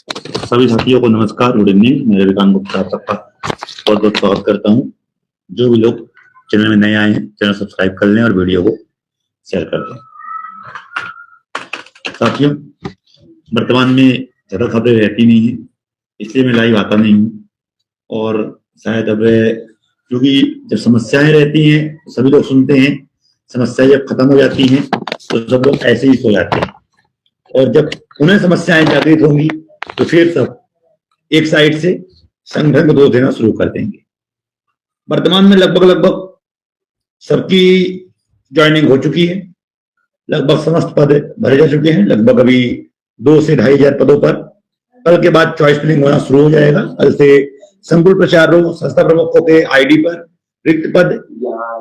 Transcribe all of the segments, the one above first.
सभी साथियों को नमस्कार, गुड इवनिंग। मेरे विकांत गुप्ता आप सबका बहुत बहुत स्वागत करता हूं। जो भी लोग चैनल में नए आए हैं, चैनल सब्सक्राइब कर लें और वीडियो को शेयर कर दें। साथियों, वर्तमान में ज्यादा खबरें रहती नहीं है, इसलिए मैं लाइव आता नहीं हूँ। और शायद अब क्योंकि जब समस्याएं रहती हैं तो सभी लोग सुनते हैं, समस्याएं जब खत्म हो जाती हैं तो सब लोग ऐसे ही सो जाते हैं, और जब उन्हें समस्याएं जागृत होंगी तो फिर सब एक साइड से संगठन को दोष देना शुरू कर देंगे। वर्तमान में लगभग सबकी ज्वाइनिंग हो चुकी है, लगभग समस्त पद भरे जा चुके हैं। लगभग अभी 2 से 2,500 पदों पर कल के बाद चॉइस फिलिंग होना शुरू हो जाएगा। कल से संकुल प्रचारों, संस्था प्रमुखों के आईडी पर रिक्त पद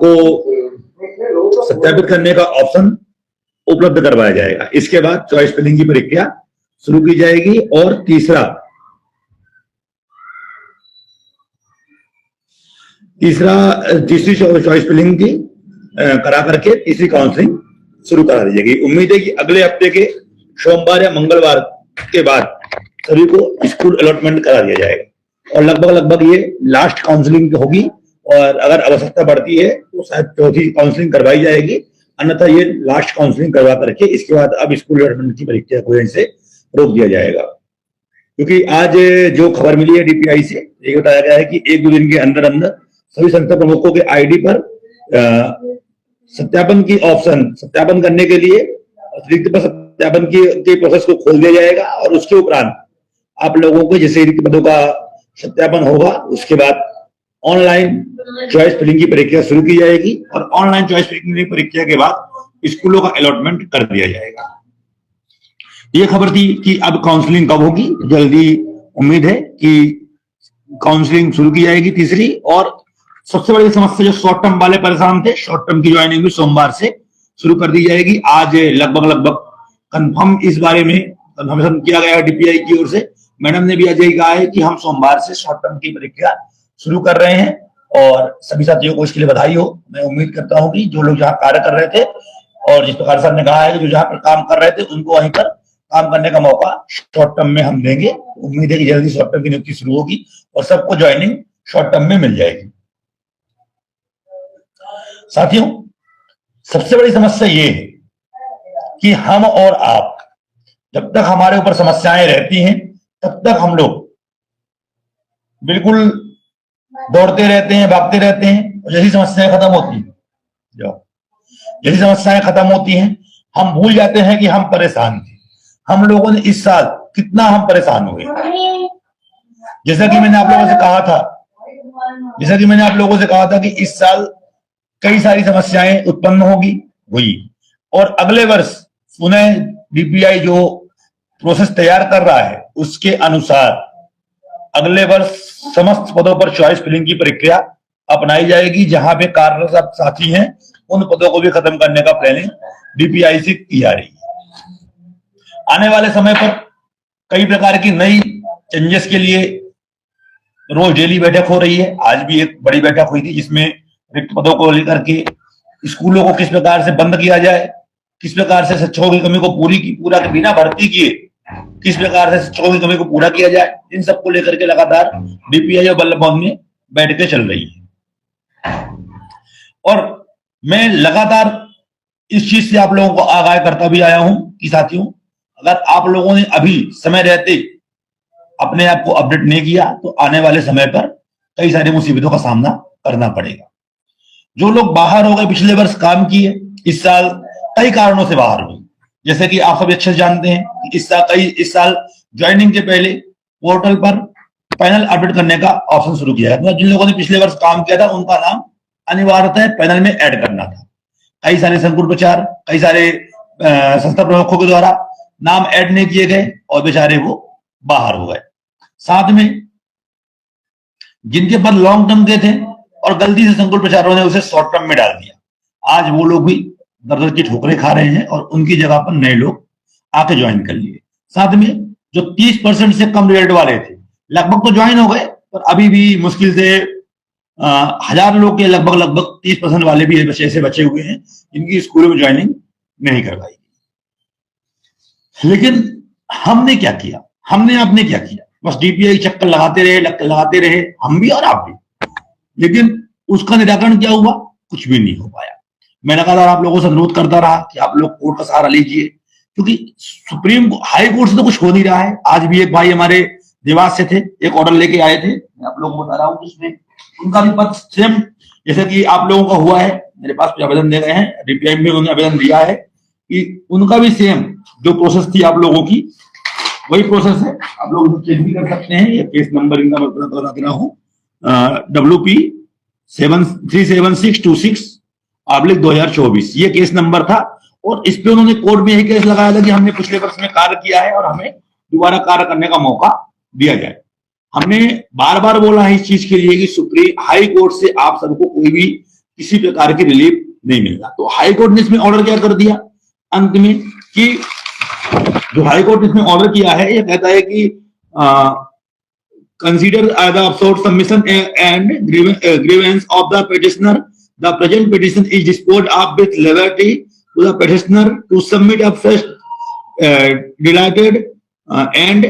को सत्यापित करने का ऑप्शन उपलब्ध करवाया जाएगा। इसके बाद चॉइस फिलिंग की प्रक्रिया शुरू की जाएगी और तीसरी चॉइस फिलिंग की करा करके तीसरी काउंसलिंग शुरू करा दी जाएगी। उम्मीद है कि अगले हफ्ते के सोमवार या मंगलवार के बाद सभी को स्कूल अलॉटमेंट करा दिया जाएगा और लगभग ये लास्ट काउंसलिंग होगी। और अगर आवश्यकता बढ़ती है तो शायद चौथी काउंसलिंग करवाई जाएगी, अन्यथा ये लास्ट काउंसलिंग करवा करके इसके बाद अब स्कूल अलॉटमेंट की प्रक्रिया को यहीं से रोक दिया जाएगा। क्योंकि आज जो खबर मिली है डीपीआई से, ये बताया गया है कि 1-2 दिन के अंदर सभी संस्था प्रमुखों के आईडी पर सत्यापन की ऑप्शन सत्यापन करने के लिए रिक्त पद सत्यापन की प्रोसेस को खोल दिया जाएगा और उसके उपरांत आप लोगों को जैसे रिक्त पदों का सत्यापन होगा उसके बाद ऑनलाइन चॉइस फिलिंग की प्रक्रिया शुरू की जाएगी और ऑनलाइन चॉइस फिलिंग की प्रक्रिया के बाद स्कूलों का अलॉटमेंट कर दिया जाएगा। ये खबर थी कि अब काउंसलिंग कब होगी। जल्दी उम्मीद है कि काउंसलिंग शुरू की जाएगी तीसरी। और सबसे बड़ी समस्या जो शॉर्ट टर्म वाले परेशान थे, शॉर्ट टर्म की ज्वाइनिंग भी सोमवार से शुरू कर दी जाएगी। आज लगभग कंफर्म इस बारे में कंफर्मेशन किया गया है डीपीआई की ओर से। मैडम ने भी आज यही कहा है कि हम सोमवार से शॉर्ट टर्म की प्रक्रिया शुरू कर रहे हैं और सभी साथियों को इसके लिए बधाई हो। मैं उम्मीद करता हूं कि जो लोग जहां कार्य कर रहे थे और जिस प्रकार सर ने कहा है कि जो जहां पर काम कर रहे थे उनको वहीं पर काम करने का मौका शॉर्ट टर्म में हम देंगे। उम्मीद है कि जल्दी शॉर्ट टर्म की नियुक्ति शुरू होगी और सबको ज्वाइनिंग शॉर्ट टर्म में मिल जाएगी। साथियों, सबसे बड़ी समस्या ये है कि हम और आप जब तक हमारे ऊपर समस्याएं रहती हैं तब तक हम लोग बिल्कुल दौड़ते रहते हैं, भागते रहते हैं और जैसी समस्याएं खत्म होती हैं हम भूल जाते हैं कि हम परेशान थे। हम लोगों ने इस साल कितना हम परेशान हुए। जैसा कि मैंने आप लोगों से कहा था कि इस साल कई सारी समस्याएं उत्पन्न हुई और अगले वर्ष पुनः डीपीआई जो प्रोसेस तैयार कर रहा है उसके अनुसार अगले वर्ष समस्त पदों पर चॉइस फिलिंग की प्रक्रिया अपनाई जाएगी। जहां पे कार्यरत साथी हैं उन पदों को भी खत्म करने का प्लानिंग डीपीआई से की जा रही है। आने वाले समय पर कई प्रकार की नई चेंजेस के लिए रोज डेली बैठक हो रही है। आज भी एक बड़ी बैठक हुई थी जिसमें रिक्त पदों को लेकर के स्कूलों को किस प्रकार से बंद किया जाए, किस प्रकार से शिक्षकों की कमी को पूरा बिना भर्ती किए किस प्रकार से शिक्षकों की कमी को पूरा किया जाए, इन सबको लेकर के लगातार डीपीआई और बल्लभ भवन में बैठकें चल रही है। और मैं लगातार इस चीज से आप लोगों को आगाह करता भी आया हूं कि साथियों, अगर आप लोगों ने अभी समय रहते अपने आप को अपडेट नहीं किया तो आने वाले समय पर कई सारी मुसीबतों का सामना करना पड़ेगा। जो लोग बाहर हो गए, पिछले वर्ष काम किए, इस साल कई कारणों से बाहर हुए, जैसे कि आप सब अच्छे से जानते हैं कि इस साल ज्वाइनिंग के पहले पोर्टल पर पैनल अपडेट करने का ऑप्शन शुरू किया है। जिन लोगों ने पिछले वर्ष काम किया था उनका नाम अनिवार्यतः पैनल में ऐड करना था। कई सारे संकुल प्रचार, कई सारे संस्था प्रमुखों के द्वारा नाम ऐड नहीं किए गए और बेचारे वो बाहर हो गए। साथ में जिनके पद लॉन्ग टर्म के थे और गलती से संकुल प्रचारों ने उसे शॉर्ट टर्म में डाल दिया, आज वो लोग भी दर की ठोकरें खा रहे हैं और उनकी जगह पर नए लोग आके ज्वाइन कर लिए। साथ में जो 30% से कम रिजल्ट वाले थे लगभग तो ज्वाइन हो गए, पर अभी भी मुश्किल से 1000 लोग के लगभग 30% वाले भी ऐसे बचे हुए हैं जिनकी स्कूलों में ज्वाइनिंग नहीं करवाई। लेकिन हमने क्या किया, हमने आपने क्या किया, बस डीपीआई चक्कर लगाते रहे हम भी और आप भी, लेकिन उसका निराकरण क्या हुआ, कुछ भी नहीं हो पाया। मैं लगातार आप लोगों से अनुरोध करता रहा कि आप लोग कोर्ट का सहारा लीजिए, क्योंकि सुप्रीम हाई कोर्ट से तो कुछ हो नहीं रहा है। आज भी एक भाई हमारे देवास से थे, एक ऑर्डर लेके आए थे, मैं आप लोगों को बता रहा हूँ, उसमें उनका भी पद सेम जैसे कि आप लोगों का हुआ है, मेरे पास कुछ आवेदन दे गए हैं, डीपीआई में उन्होंने आवेदन दिया है कि उनका भी सेम जो प्रोसेस थी आप लोगों की वही प्रोसेस है, आप लोग चेक भी कर सकते हैं। ये केस नंबर इनका मैं बता दे रहा हूँ, WP 37626/2024 ये केस नंबर था। और इस पे उन्होंने कोर्ट में यही केस लगाया था कि हमने पिछले वर्ष में कार्य किया है और हमें दोबारा कार्य करने का मौका दिया जाए। हमने बार बार बोला है इस चीज के लिए कि सुप्रीम हाई कोर्ट से आप सबको कोई भी किसी प्रकार की रिलीफ नहीं मिलता। तो हाई कोर्ट ने इसमें ऑर्डर क्या कर दिया अंत में, कि जो हाई कोर्ट ने इसमें ऑर्डर किया है ये कहता है कि consider the absurd submission and grievance of the petitioner. The present petition is disposed of with liberty to the petitioner to submit a fresh, dilated and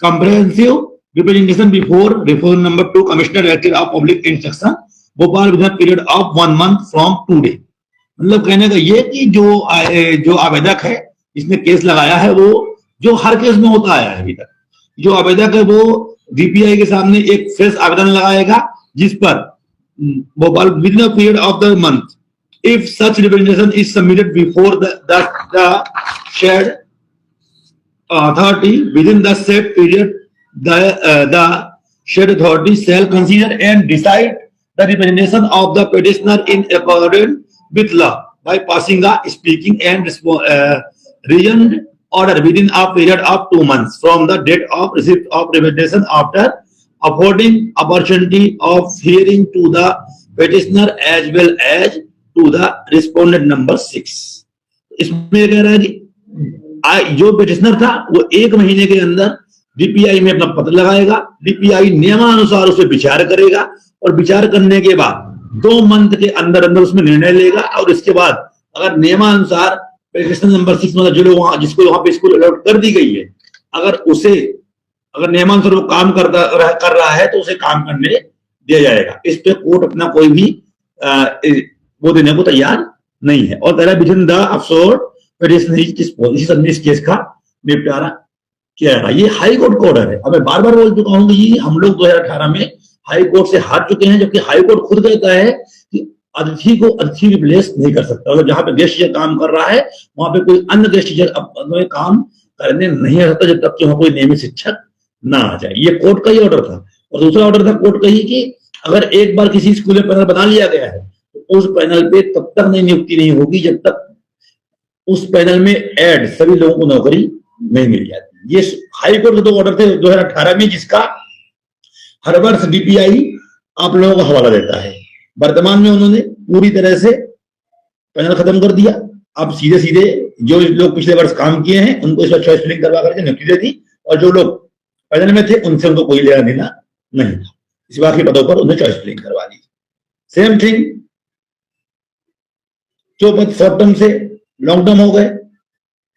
comprehensive representation before reform number 2 Commissioner Director of Public Instruction, Bhopal within a period of 1 month from today। मतलब कहने का ये कि जो आवेदक है इसने case लगाया है वो जो हर केस में होता आया है अभी तक, जो आवेदक है वो डीपीआई के सामने एक फ्रेश आवेदन लगाएगा जिस पर Bhopal within period of the month if such representation is submitted before the said authority within the set period the said authority shall consider and decide the representation of the petitioner in accordance with law by passing a speaking and reasoned order within a period of 2 months from the date of receipt of representation after affording opportunity of hearing to the petitioner as well as to the respondent number 6। इसमें कह रहा है कि जो petitioner था वो 1 महीने के अंदर डीपीआई में अपना पत्र लगाएगा, डीपीआई नियमानुसार उसे विचार करेगा और विचार करने के बाद 2 मंथ के अंदर अंदर उसमें निर्णय लेगा। और इसके बाद अगर नियमानुसार पेटिशन नंबर 6 मतलब जो लोग जिसको वहां पे स्कूल अलॉट कर दी गई है, अगर नियमानुसार वो काम कर रहा है तो उसे काम करने दिया जाएगा। इस पे कोर्ट अपना कोई भी वो देने को तैयार नहीं है। और पहला विजन द अफसोर पेटिशन इस केस का निपटारा किया है। ये हाई कोर्ट का ऑर्डर है। अब मैं बार बार बोल चुका हूं कि हम लोग 2018 में हाई कोर्ट से हार चुके हैं, जबकि हाई कोर्ट खुद कहता है कि अतिथि को अतिथि रिप्लेस नहीं कर सकता। मतलब जहां पे गेस्ट टीचर काम कर रहा है वहां पे कोई अन्य गेस्ट टीचर काम करने नहीं आ सकता जब तक कि वहां कोई नियमित शिक्षक ना आ जाए। ये कोर्ट का ही ऑर्डर था। और दूसरा ऑर्डर था कोर्ट का ही कि अगर एक बार किसी स्कूल में पैनल बना लिया गया है तो उस पैनल पे तब तक नई नियुक्ति नहीं होगी जब तक उस पैनल में ऐड सभी लोगों को नौकरी नहीं मिल जाती। ये हाई कोर्ट के 2 ऑर्डर थे 2018 में, जिसका हर वर्ष डीपीआई आप लोगों को हवाला देता है। वर्तमान में उन्होंने पूरी तरह से पैनल खत्म कर दिया। अब सीधे सीधे जो लोग पिछले वर्ष काम किए हैं उनको इस बार चॉइस फिलिंग करवा करके नियुक्ति दे दी, और जो लोग पैनल में थे उनसे उनको कोई लेना देना नहीं था। इस बाकी पदों पर उन्हें चॉइस फिलिंग करवा दी। सेम थिंग जो पद शॉर्ट टर्म से लॉन्ग टर्म हो गए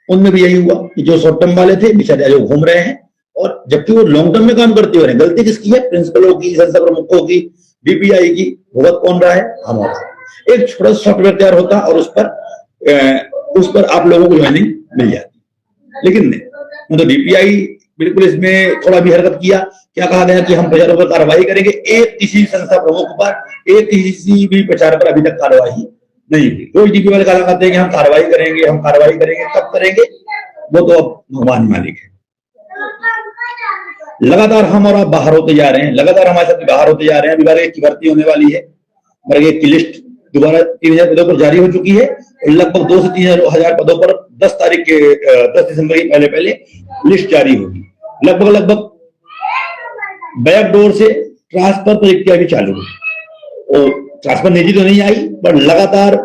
उनमें भी यही हुआ कि जो शॉर्ट टर्म वाले थे बेचारे जो घूम रहे हैं, और जबकि वो लॉन्ग टर्म में काम करते हुए गलती किसकी है? प्रिंसिपलों की, संस्था प्रमुखों की, डीपीआई की। भुगत कौन रहा है? हमारा। एक छोटा सॉफ्टवेयर तैयार होता और उस पर आप लोगों को ज्वाइनिंग मिल जाती, लेकिन नहीं, मतलब डीपीआई बिल्कुल इसमें थोड़ा भी हरकत किया। क्या कहा गया कि हम प्रचारों पर कार्रवाई करेंगे। एक किसी संस्था प्रमुख पर, एक किसी भी प्रचार पर अभी तक कार्रवाई नहीं हुई। रोज डीपी वाले कहा करते हैं कि हम कार्रवाई करेंगे, हम कार्रवाई करेंगे, कब करेंगे वो तो अब भगवान मालिक है। लगातार हम और आप बाहर होते जा रहे हैं, लगातार हमारे साथ बाहर होते जा रहे हैं। विभाग की भर्ती होने वाली है, वर्ग 1 की लिस्ट दोबारा 3000 पदों पर जारी हो चुकी है। लगभग 2 से 3000 पदों पर 10 दिसंबर के पहले लिस्ट जारी होगी। लगभग बैक डोर से ट्रांसफर प्रक्रिया भी चालू है। और ट्रांसफर निजी तो नहीं आई, पर लगातार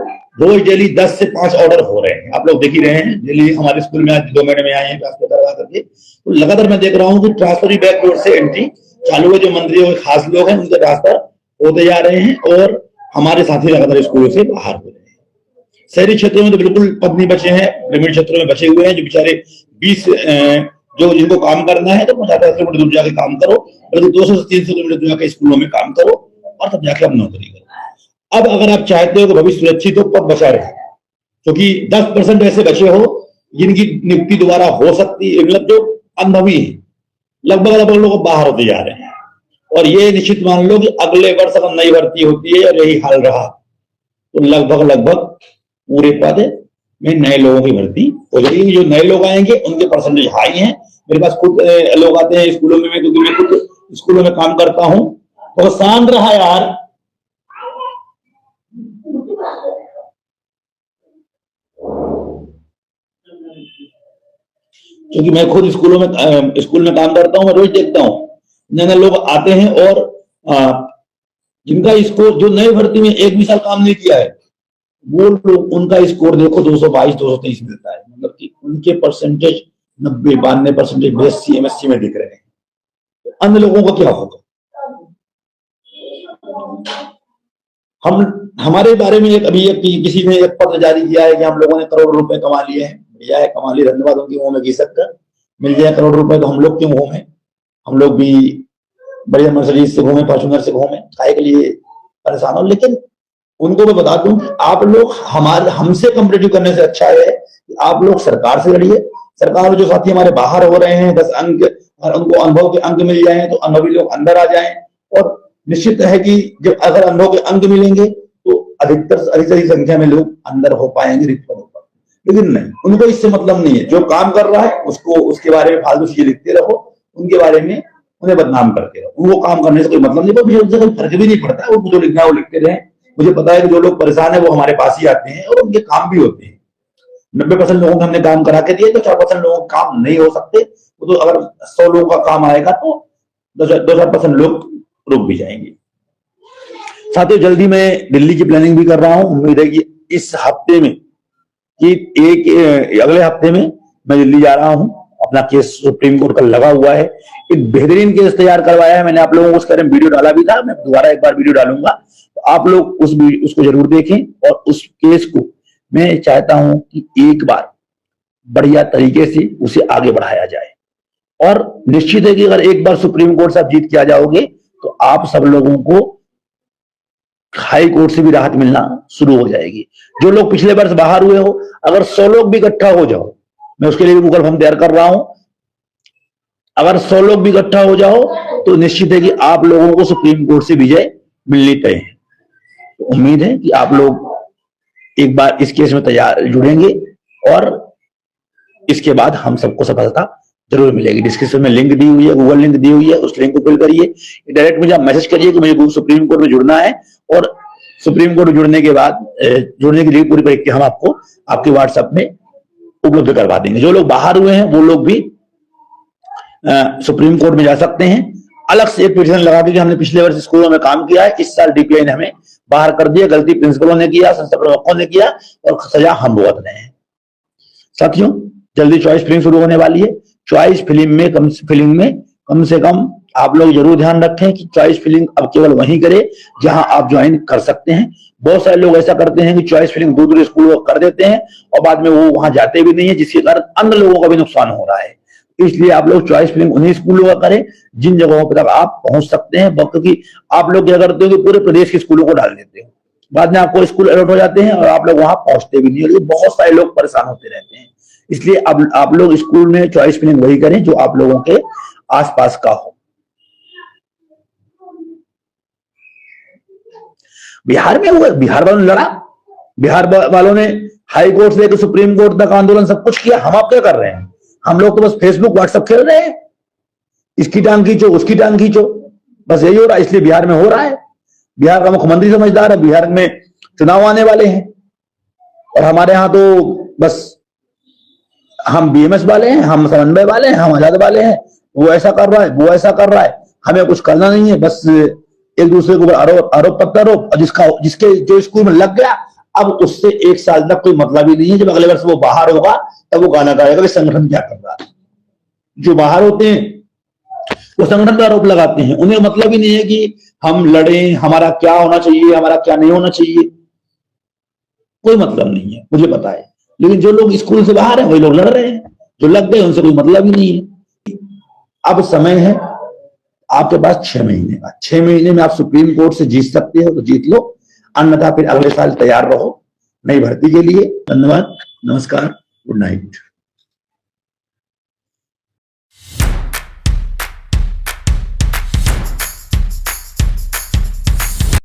रोज डेली 10 से 5 ऑर्डर हो रहे हैं। आप लोग देख ही रहे हैं, डेली हमारे स्कूल में आज 2 महीने में आए हैं ट्रांसफर करवा करके। तो लगातार मैं देख रहा हूँ कि ट्रांसफर भी बैक डोर से एंट्री चालू है। जो मंत्री और खास लोग हैं उनके ट्रांसफर होते जा रहे हैं और हमारे साथी लगातार स्कूलों से बाहर हो रहे हैं। शहरी क्षेत्रों में तो बिल्कुल पद नहीं बचे हैं, ग्रामीण क्षेत्रों में बचे हुए हैं। जो बेचारे 20 जो जिनको काम करना है तो 50 किलोमीटर दूर जाके काम करो, बल्कि 200 से 300 किलोमीटर दूर जाके स्कूलों में काम करो और तब जाके आप नौकरी करो। अब अगर आप चाहते हो कि भविष्य सुरक्षित हो, पद बचा रहे, क्योंकि 10% ऐसे बचे हो जिनकी नियुक्ति दोबारा हो सकती है, मतलब जो अनुभवी है, लगभग लोग बाहर होते जा रहे हैं। और ये निश्चित मान लो कि अगले वर्ष अगर नई भर्ती होती है और यही हाल रहा तो लगभग पूरे पद में नए लोगों की भर्ती हो जाएगी। जो नए लोग आएंगे उनके परसेंटेज हाई हैं। मेरे पास खुद लोग आते हैं स्कूलों में, क्योंकि मैं खुद स्कूलों में काम करता हूं। तो शांत रहा यार, क्योंकि मैं खुद स्कूल में काम करता हूं। मैं रोज देखता हूं नए लोग आते हैं और जिनका स्कोर, जो नई भर्ती में 1 भी साल काम नहीं किया है, वो लोग, उनका स्कोर देखो 222 223 मिलता है। मतलब कि उनके परसेंटेज 90-92 परसेंटेज BSc MSc में दिख रहे हैं। तो अन्य लोगों का क्या होगा? हमारे बारे में अभी किसी ने एक पत्र जारी किया है कि हम लोगों ने करोड़ रुपए कमा लिए हैं। बढ़िया है, कमा लिए, धन्यवाद। उनकी मुंह में घी शक्कर मिल जाए करोड़ रुपए तो हम लोग क्यों घूमे? हम लोग भी बढ़िया मर्सिडीज से घूमे, फॉर्च्यूनर से घूमे, काहे के लिए परेशान हो? लेकिन उनको मैं बता दूं कि आप लोग हमसे कंपेटिटिव करने से अच्छा है कि आप लोग सरकार से लड़िए। सरकार में जो साथी हमारे बाहर हो रहे हैं 10 अंक और उनको अनुभव के अंक मिल जाएं तो अनुभवी लोग अंदर आ जाएं। और निश्चित है कि जब अगर अनुभव के अंक मिलेंगे तो अधिकतर संख्या में लोग अंदर हो पाएंगे रिक्त पदों पर। लेकिन नहीं, उनको इससे मतलब नहीं है। जो काम कर रहा है उसको, उसके बारे में फालतू चीजें लिखते रहो, उनके बारे में उन्हें बदनाम करते रहो। उनको काम करने से कोई मतलब नहीं, मुझे उनसे कोई फर्क भी नहीं पड़ता है। वो जो लिखना है वो लिखते रहे। मुझे पता है कि जो लोग परेशान है वो हमारे पास ही आते हैं और उनके काम भी होते हैं। 90% लोगों को हमने काम करा के दिए तो 4% लोगों का काम नहीं हो सकते। तो अगर 100 लोगों का काम आएगा तो 2-4% लोग रुक भी जाएंगे। साथियों, जल्दी मैं दिल्ली की प्लानिंग भी कर रहा हूं। उम्मीद है कि इस हफ्ते में, कि अगले हफ्ते में मैं दिल्ली जा रहा हूं। अपना केस सुप्रीम कोर्ट का लगा हुआ है। एक बेहतरीन केस तैयार करवाया है मैंने, आप लोगों को उसके बारे में वीडियो डाला भी था। मैं दोबारा एक बार वीडियो डालूंगा, तो आप लोग उसको जरूर देखें। और उस केस को मैं चाहता हूं कि एक बार बढ़िया तरीके से उसे आगे बढ़ाया जाए। और निश्चित है कि अगर एक बार सुप्रीम कोर्ट से आप जीत के आ जाओगे तो आप सब लोगों को हाई कोर्ट से भी राहत मिलना शुरू हो जाएगी। जो लोग पिछले वर्ष बाहर हुए हो, अगर 100 लोग भी इकट्ठा हो जाओ, मैं उसके लिए भी गूगल फॉर्म तैयार कर रहा हूं। अगर 100 लोग भी इकट्ठा हो जाओ तो निश्चित है कि आप लोगों को सुप्रीम कोर्ट से विजय मिलनी तय है। तो उम्मीद है कि आप लोग एक बार इस केस में जुड़ेंगे और इसके बाद हम सबको सफलता जरूर मिलेगी। डिस्क्रिप्शन में लिंक दी हुई है, गूगल लिंक दी हुई है, उस लिंक को फिल करिए। डायरेक्ट मुझे आप मैसेज करिए कि मुझे सुप्रीम कोर्ट में जुड़ना है, और सुप्रीम कोर्ट में जुड़ने के बाद जुड़ने के लिए पूरी प्रक्रिया हम आपको आपके व्हाट्सएप में उपलब्ध करवा देंगे। जो लोग बाहर हुए हैं वो लोग भी सुप्रीम कोर्ट में जा सकते हैं। अलग से एक पिटीशन लगा के कि हमने पिछले वर्ष स्कूलों में काम किया है, इस साल DPI ने हमें बाहर कर दिया, गलती प्रिंसिपलों ने किया, संस्था प्रमुखों ने किया और सजा हम भुगत रहे हैं। साथियों, जल्दी चॉइस फिलिंग शुरू होने वाली है। चॉइस फिलिंग में कम से कम आप लोग जरूर ध्यान रखें कि चॉइस फिलिंग अब केवल वहीं करें जहां आप ज्वाइन कर सकते हैं। बहुत सारे लोग ऐसा करते हैं कि चॉइस फिलिंग दूर स्कूलों कर देते हैं और बाद में वो वहां जाते भी नहीं है, जिसके कारण अन्य लोगों का भी नुकसान हो रहा है। इसलिए आप लोग चॉइस फिलिंग उन्हीं स्कूलों का करें जिन जगहों पर तक आप पहुंच सकते हैं। क्योंकि आप लोग क्या करते हो कि पूरे प्रदेश के स्कूलों को डाल देते हो, बाद में आपको स्कूल अलॉट हो जाते हैं और आप लोग वहां पहुंचते भी नहीं, और बहुत सारे लोग परेशान होते रहते हैं। इसलिए अब आप लोग स्कूल में चॉइस फिलिंग वही करें जो आप लोगों के आसपास का हो। बिहार में हुआ, बिहार वालों ने लड़ा, बिहार वालों ने हाई कोर्ट से लेकर सुप्रीम कोर्ट तक आंदोलन सब कुछ किया। हम आप क्या कर रहे हैं? हम लोग तो बस फेसबुक व्हाट्सएप खेल रहे हैं, इसकी टांग खींचो उसकी टांग खींचो, बस यही हो रहा है। इसलिए बिहार में हो रहा है। बिहार का मुख्यमंत्री समझदार है, बिहार में चुनाव आने वाले हैं और हमारे यहां तो बस हम BMS वाले हैं, हम समन्वय वाले हैं, हम आजाद वाले हैं। वो ऐसा कर रहा है, वो ऐसा कर रहा है, हमें कुछ करना नहीं है, बस एक दूसरे के ऊपर आरोप प्रत्यारोप। जिसके जो स्कूल में लग गया अब उससे 1 साल तक कोई मतलब ही नहीं है। जब अगले वर्ष वो बाहर होगा तब वो गाना गाएगा कि संगठन क्या कर रहा है। जो बाहर होते हैं वो संगठन पर आरोप लगाते हैं, उन्हें मतलब ही नहीं है कि हम लड़ें, हमारा क्या होना चाहिए, हमारा क्या नहीं होना चाहिए, कोई मतलब नहीं है, मुझे पता है। लेकिन जो लोग स्कूल से बाहर हैं वही लोग लड़ रहे हैं, जो लग गए उनसे कोई मतलब ही नहीं है। अब समय है आपके पास 6 महीने का। 6 महीने में आप सुप्रीम कोर्ट से जीत सकते हो तो जीत लो, अन्यथा फिर अगले साल तैयार रहो नई भर्ती के लिए। धन्यवाद, नमस्कार, गुड नाइट।